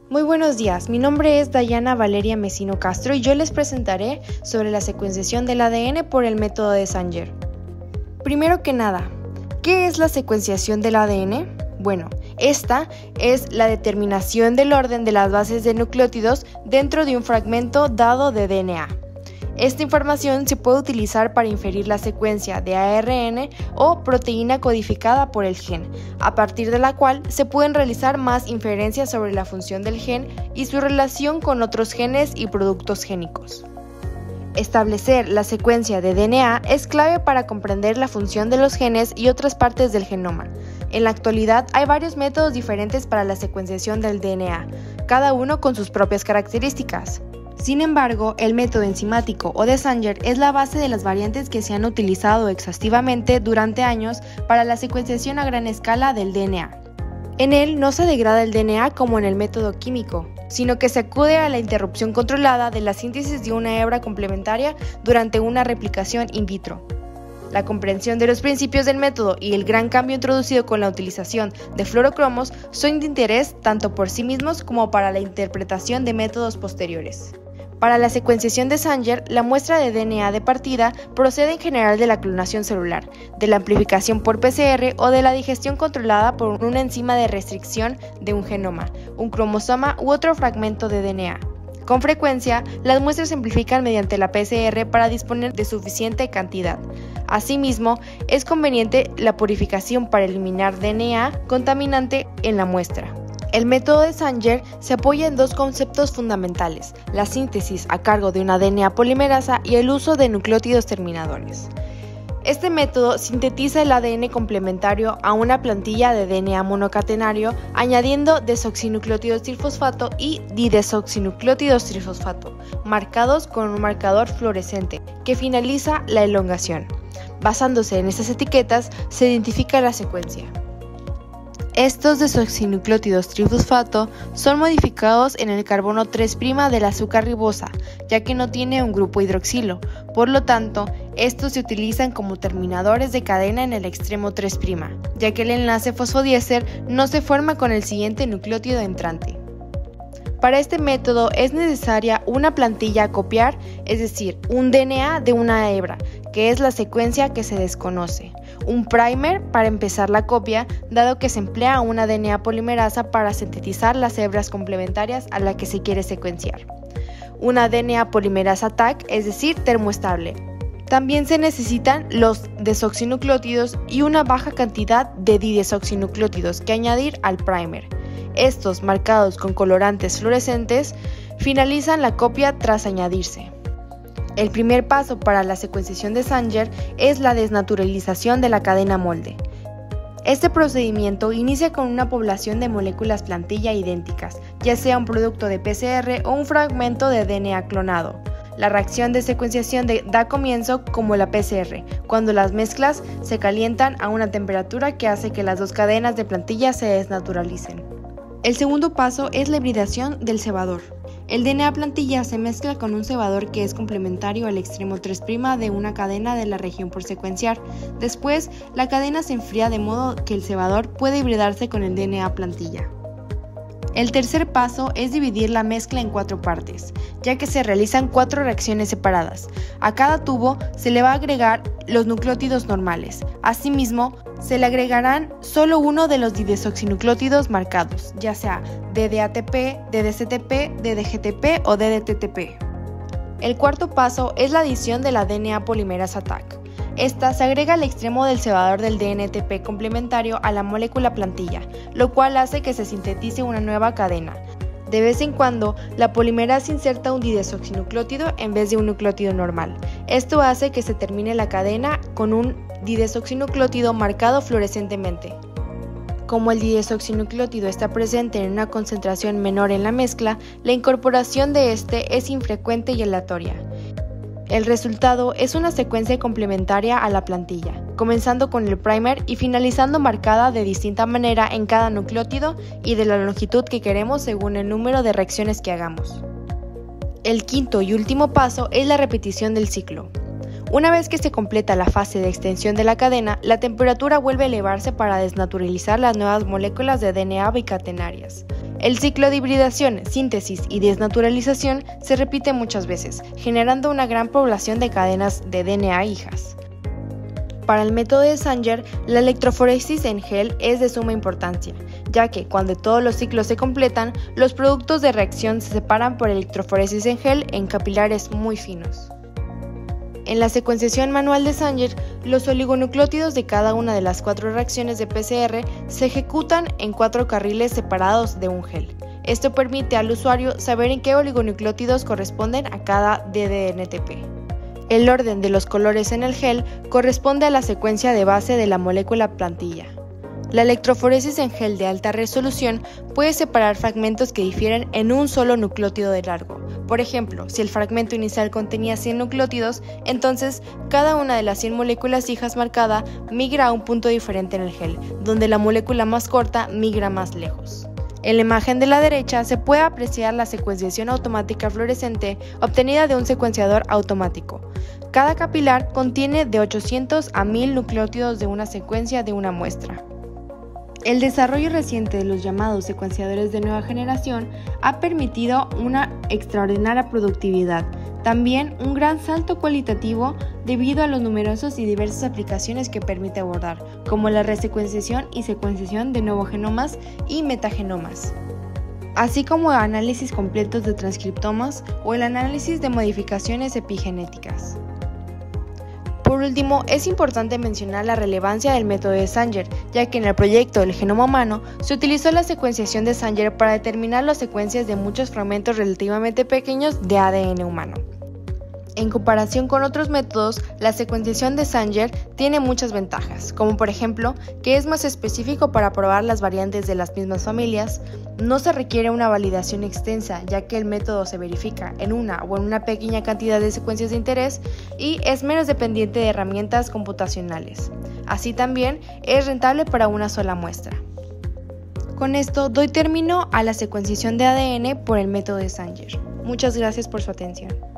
Muy buenos días, mi nombre es Dayana Valeria Mesino Castro y yo les presentaré sobre la secuenciación del ADN por el método de Sanger. Primero que nada, ¿qué es la secuenciación del ADN? Bueno, esta es la determinación del orden de las bases de nucleótidos dentro de un fragmento dado de DNA. Esta información se puede utilizar para inferir la secuencia de ARN o proteína codificada por el gen, a partir de la cual se pueden realizar más inferencias sobre la función del gen y su relación con otros genes y productos génicos. Establecer la secuencia de DNA es clave para comprender la función de los genes y otras partes del genoma. En la actualidad hay varios métodos diferentes para la secuenciación del DNA, cada uno con sus propias características. Sin embargo, el método enzimático o de Sanger es la base de las variantes que se han utilizado exhaustivamente durante años para la secuenciación a gran escala del DNA. En él no se degrada el DNA como en el método químico, sino que se acude a la interrupción controlada de la síntesis de una hebra complementaria durante una replicación in vitro. La comprensión de los principios del método y el gran cambio introducido con la utilización de fluorocromos son de interés tanto por sí mismos como para la interpretación de métodos posteriores. Para la secuenciación de Sanger, la muestra de DNA de partida procede en general de la clonación celular, de la amplificación por PCR o de la digestión controlada por una enzima de restricción de un genoma, un cromosoma u otro fragmento de DNA. Con frecuencia, las muestras se amplifican mediante la PCR para disponer de suficiente cantidad. Asimismo, es conveniente la purificación para eliminar DNA contaminante en la muestra. El método de Sanger se apoya en dos conceptos fundamentales: la síntesis a cargo de una DNA polimerasa y el uso de nucleótidos terminadores. Este método sintetiza el ADN complementario a una plantilla de DNA monocatenario añadiendo desoxinucleótidos trifosfato y didesoxinucleótidos trifosfato, marcados con un marcador fluorescente que finaliza la elongación. Basándose en estas etiquetas, se identifica la secuencia. Estos desoxinucleótidos trifosfato son modificados en el carbono 3' del azúcar ribosa, ya que no tiene un grupo hidroxilo. Por lo tanto, estos se utilizan como terminadores de cadena en el extremo 3', ya que el enlace fosfodiéster no se forma con el siguiente nucleótido entrante. Para este método es necesaria una plantilla a copiar, es decir, un DNA de una hebra, que es la secuencia que se desconoce. Un primer para empezar la copia, dado que se emplea una DNA polimerasa para sintetizar las hebras complementarias a la que se quiere secuenciar. Una DNA polimerasa TAC, es decir, termoestable. También se necesitan los desoxinucleótidos y una baja cantidad de didesoxinucleótidos que añadir al primer. Estos, marcados con colorantes fluorescentes, finalizan la copia tras añadirse. El primer paso para la secuenciación de Sanger es la desnaturalización de la cadena molde. Este procedimiento inicia con una población de moléculas plantilla idénticas, ya sea un producto de PCR o un fragmento de DNA clonado. La reacción de secuenciación da comienzo como la PCR, cuando las mezclas se calientan a una temperatura que hace que las dos cadenas de plantilla se desnaturalicen. El segundo paso es la hibridación del cebador. El DNA plantilla se mezcla con un cebador que es complementario al extremo 3' de una cadena de la región por secuenciar. Después, la cadena se enfría de modo que el cebador puede hibridarse con el DNA plantilla. El tercer paso es dividir la mezcla en 4 partes, ya que se realizan 4 reacciones separadas. A cada tubo se le va a agregar los nucleótidos normales. Asimismo, se le agregarán solo uno de los didesoxinucleótidos marcados, ya sea DDATP, DDCTP, DDGTP o DDTTP. El cuarto paso es la adición de la DNA polimerasa TAC. Esta se agrega al extremo del cebador del DNTP complementario a la molécula plantilla, lo cual hace que se sintetice una nueva cadena. De vez en cuando, la polimerasa inserta un didesoxinucleótido en vez de un nucleótido normal. Esto hace que se termine la cadena con un didesoxinucleótido marcado fluorescentemente. Como el didesoxinucleótido está presente en una concentración menor en la mezcla, la incorporación de este es infrecuente y aleatoria. El resultado es una secuencia complementaria a la plantilla, comenzando con el primer y finalizando marcada de distinta manera en cada nucleótido y de la longitud que queremos según el número de reacciones que hagamos. El quinto y último paso es la repetición del ciclo. Una vez que se completa la fase de extensión de la cadena, la temperatura vuelve a elevarse para desnaturalizar las nuevas moléculas de DNA bicatenarias. El ciclo de hibridación, síntesis y desnaturalización se repite muchas veces, generando una gran población de cadenas de DNA hijas. Para el método de Sanger, la electroforesis en gel es de suma importancia, ya que cuando todos los ciclos se completan, los productos de reacción se separan por electroforesis en gel en capilares muy finos. En la secuenciación manual de Sanger, los oligonucleótidos de cada una de las 4 reacciones de PCR se ejecutan en 4 carriles separados de un gel. Esto permite al usuario saber en qué oligonucleótidos corresponden a cada ddNTP. El orden de los colores en el gel corresponde a la secuencia de base de la molécula plantilla. La electroforesis en gel de alta resolución puede separar fragmentos que difieren en un solo nucleótido de largo. Por ejemplo, si el fragmento inicial contenía 100 nucleótidos, entonces cada una de las 100 moléculas hijas marcada migra a un punto diferente en el gel, donde la molécula más corta migra más lejos. En la imagen de la derecha se puede apreciar la secuenciación automática fluorescente obtenida de un secuenciador automático. Cada capilar contiene de 800 a 1000 nucleótidos de una secuencia de una muestra. El desarrollo reciente de los llamados secuenciadores de nueva generación ha permitido una extraordinaria productividad, también un gran salto cualitativo debido a los numerosos y diversas aplicaciones que permite abordar, como la resecuenciación y secuenciación de novogenomas y metagenomas, así como análisis completos de transcriptomas o el análisis de modificaciones epigenéticas. Por último, es importante mencionar la relevancia del método de Sanger, ya que en el proyecto del genoma humano se utilizó la secuenciación de Sanger para determinar las secuencias de muchos fragmentos relativamente pequeños de ADN humano. En comparación con otros métodos, la secuenciación de Sanger tiene muchas ventajas, como por ejemplo que es más específico para probar las variantes de las mismas familias, no se requiere una validación extensa ya que el método se verifica en una o en una pequeña cantidad de secuencias de interés y es menos dependiente de herramientas computacionales. Así también es rentable para una sola muestra. Con esto doy término a la secuenciación de ADN por el método de Sanger. Muchas gracias por su atención.